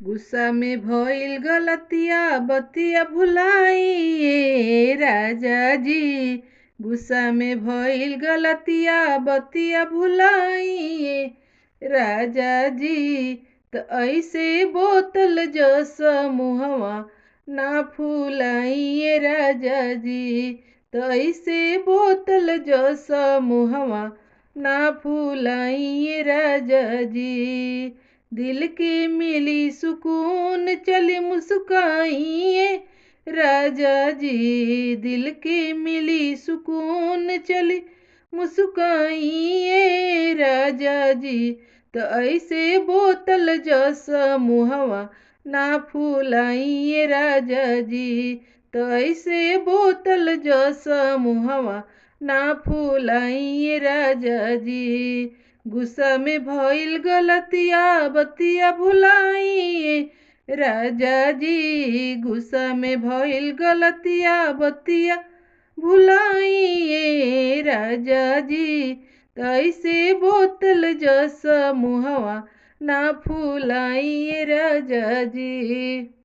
गुस्सा में भइल गलतिया बतिया भुलाइए राजा जी। गुस्सा में भइल गलतिया बतिया भुलाइए राजा जी। त ऐसे बोतल जस मुहवा ना फुलाइए राजा जी। त ऐसे बोतल जस मुहवा ना फुलाइए राजा जी। दिल के मिली सुकून चली मुस्काइए राजा जी। दिल के मिली सुकून चली मुस्काइए राजा जी। तो ऐसे बोतल जस मुहवा ना फुलाइए राजा जी। तो ऐसे बोतल जस मुहवा ना फुलाइए राजा जी। गुस्सा में भइल गलतिया बतिया भुलाइए राजा जी। गुस्सा में भइल गलतिया बतिया भुलाइए राजा जी। ऐसे बोतल जस मुहवा ना फुलाइए राजा जी।